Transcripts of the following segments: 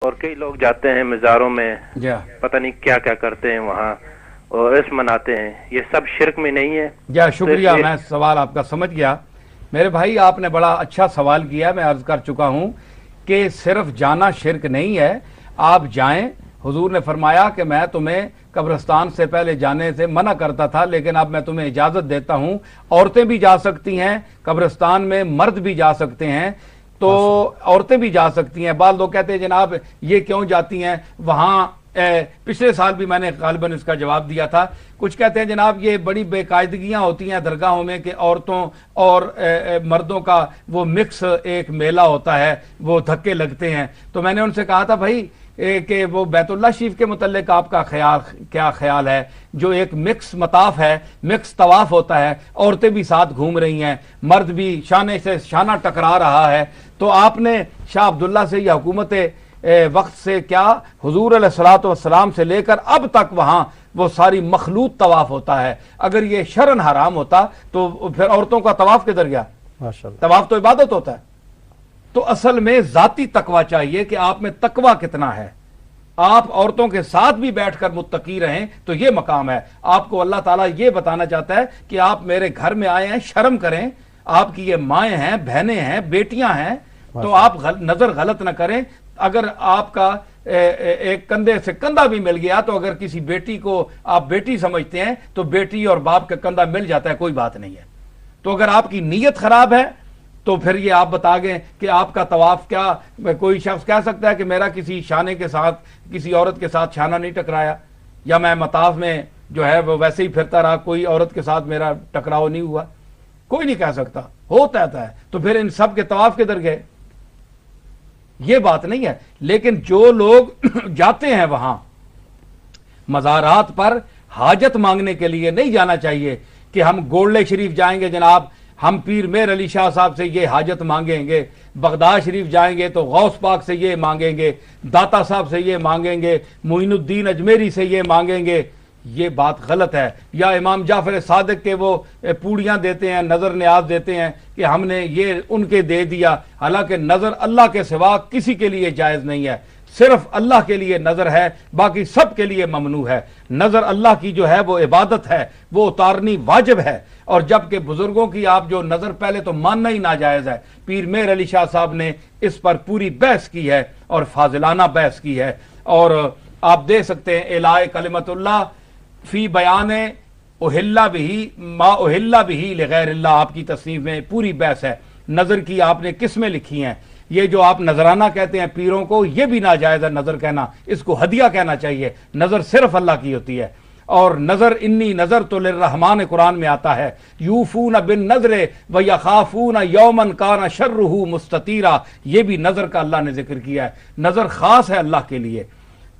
اور کئی لوگ جاتے ہیں مزاروں میں، پتہ نہیں کیا کیا کرتے ہیں وہاں اور اس مناتے ہیں، یہ سب شرک میں نہیں ہے؟ شکریہ، میں سوال آپ کا سمجھ گیا میرے بھائی، آپ نے بڑا اچھا سوال کیا. میں عرض کر چکا ہوں کہ صرف جانا شرک نہیں ہے، آپ جائیں. حضور نے فرمایا کہ میں تمہیں قبرستان سے پہلے جانے سے منع کرتا تھا، لیکن اب میں تمہیں اجازت دیتا ہوں. عورتیں بھی جا سکتی ہیں قبرستان میں، مرد بھی جا سکتے ہیں، تو عورتیں بھی جا سکتی ہیں. بعض لوگ کہتے ہیں جناب یہ کیوں جاتی ہیں وہاں؟ پچھلے سال بھی میں نے غالباً اس کا جواب دیا تھا. کچھ کہتے ہیں جناب یہ بڑی بے قاعدگیاں ہوتی ہیں درگاہوں میں کہ عورتوں اور مردوں کا وہ مکس ایک میلہ ہوتا ہے، وہ دھکے لگتے ہیں. تو میں نے ان سے کہا تھا بھائی کہ وہ بیت اللہ شریف کے متعلق آپ کا کیا خیال ہے؟ جو ایک مکس مطاف ہے، مکس طواف ہوتا ہے، عورتیں بھی ساتھ گھوم رہی ہیں، مرد بھی شانے سے شانہ ٹکرا رہا ہے. تو آپ نے شاہ عبداللہ سے یا حکومت وقت سے کیا حضور علیہ الصلوۃ والسلام سے لے کر اب تک وہاں وہ ساری مخلوط طواف ہوتا ہے. اگر یہ شرعن حرام ہوتا تو پھر عورتوں کا طواف کدھر گیا؟ طواف تو عبادت ہوتا ہے. تو اصل میں ذاتی تقوی چاہیے کہ آپ میں تقوی کتنا ہے. آپ عورتوں کے ساتھ بھی بیٹھ کر متقی رہیں تو یہ مقام ہے. آپ کو اللہ تعالیٰ یہ بتانا چاہتا ہے کہ آپ میرے گھر میں آئے ہیں، شرم کریں. آپ کی یہ مائیں ہیں، بہنیں ہیں، بیٹیاں ہیں، تو آپ نظر غلط نہ کریں. اگر آپ کا ایک کندھے سے کندھا بھی مل گیا تو اگر کسی بیٹی کو آپ بیٹی سمجھتے ہیں تو بیٹی اور باپ کا کندھا مل جاتا ہے، کوئی بات نہیں ہے. تو اگر آپ کی نیت خراب ہے تو پھر یہ آپ بتا گئے کہ آپ کا طواف کیا؟ کوئی شخص کہہ سکتا ہے کہ میرا کسی شانے کے ساتھ، کسی عورت کے ساتھ شانہ نہیں ٹکرایا، یا میں مطاف میں جو ہے وہ ویسے ہی پھرتا رہا، کوئی عورت کے ساتھ میرا ٹکراؤ نہیں ہوا؟ کوئی نہیں کہہ سکتا، ہوتا ہے. تو پھر ان سب کے طواف کدھر گئے؟ یہ بات نہیں ہے. لیکن جو لوگ جاتے ہیں وہاں مزارات پر حاجت مانگنے کے لیے نہیں جانا چاہیے کہ ہم گولڈے شریف جائیں گے جناب، ہم پیر میر علی شاہ صاحب سے یہ حاجت مانگیں گے، بغداد شریف جائیں گے تو غوث پاک سے یہ مانگیں گے، داتا صاحب سے یہ مانگیں گے، معین الدین اجمیری سے یہ مانگیں گے. یہ بات غلط ہے. یا امام جعفر صادق کے وہ پوڑیاں دیتے ہیں، نظر نیاز دیتے ہیں کہ ہم نے یہ ان کے دے دیا، حالانکہ نظر اللہ کے سوا کسی کے لیے جائز نہیں ہے. صرف اللہ کے لیے نظر ہے، باقی سب کے لیے ممنوع ہے. نظر اللہ کی جو ہے وہ عبادت ہے، وہ اتارنی واجب ہے. اور جبکہ بزرگوں کی آپ جو نظر پہلے تو ماننا ہی ناجائز ہے. پیر میر علی شاہ صاحب نے اس پر پوری بحث کی ہے اور فاضلانہ بحث کی ہے. اور آپ دیکھ سکتے ہیں الہ کلمت اللہ فی بیان اہلا بھی ما اہلا بھی لغیر اللہ، آپ کی تصنیف میں پوری بحث ہے. نظر کی آپ نے قسمیں لکھی ہیں. یہ جو آپ نظرانہ کہتے ہیں پیروں کو، یہ بھی ناجائز ہے نظر کہنا، اس کو ہدیہ کہنا چاہیے. نظر صرف اللہ کی ہوتی ہے. اور نظر انی نظر تو للرحمان قرآن میں آتا ہے، یوفون بالنظر ویخافون یوما کان شرہ مستطیرا. یہ بھی نظر کا اللہ نے ذکر کیا ہے. نظر خاص ہے اللہ کے لیے.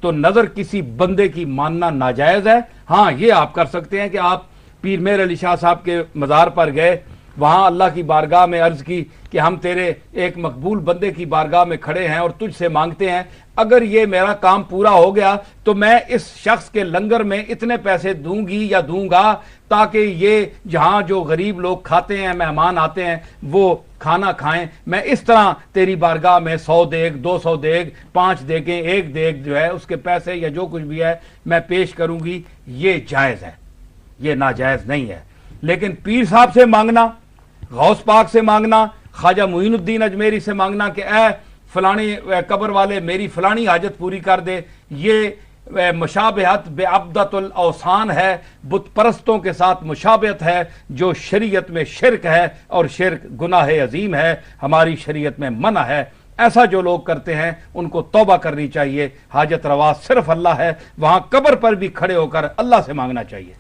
تو نظر کسی بندے کی ماننا ناجائز ہے. ہاں یہ آپ کر سکتے ہیں کہ آپ پیر میر علی شاہ صاحب کے مزار پر گئے، وہاں اللہ کی بارگاہ میں عرض کی کہ ہم تیرے ایک مقبول بندے کی بارگاہ میں کھڑے ہیں اور تجھ سے مانگتے ہیں، اگر یہ میرا کام پورا ہو گیا تو میں اس شخص کے لنگر میں اتنے پیسے دوں گی یا دوں گا تاکہ یہ جہاں جو غریب لوگ کھاتے ہیں، مہمان آتے ہیں، وہ کھانا کھائیں. میں اس طرح تیری بارگاہ میں 100 دیگ، 200 دیگ، 5 دیگیں، 1 دیگ جو ہے اس کے پیسے یا جو کچھ بھی ہے میں پیش کروں گی. یہ جائز ہے، یہ ناجائز نہیں ہے. لیکن پیر صاحب سے مانگنا، غوث پاک سے مانگنا، خواجہ معین الدین اجمیری سے مانگنا کہ اے فلانی قبر والے میری فلانی حاجت پوری کر دے، یہ مشابہت بے عبدت الاوثان ہے، بت پرستوں کے ساتھ مشابہت ہے، جو شریعت میں شرک ہے، اور شرک گناہ عظیم ہے، ہماری شریعت میں منع ہے. ایسا جو لوگ کرتے ہیں ان کو توبہ کرنی چاہیے. حاجت روا صرف اللہ ہے، وہاں قبر پر بھی کھڑے ہو کر اللہ سے مانگنا چاہیے.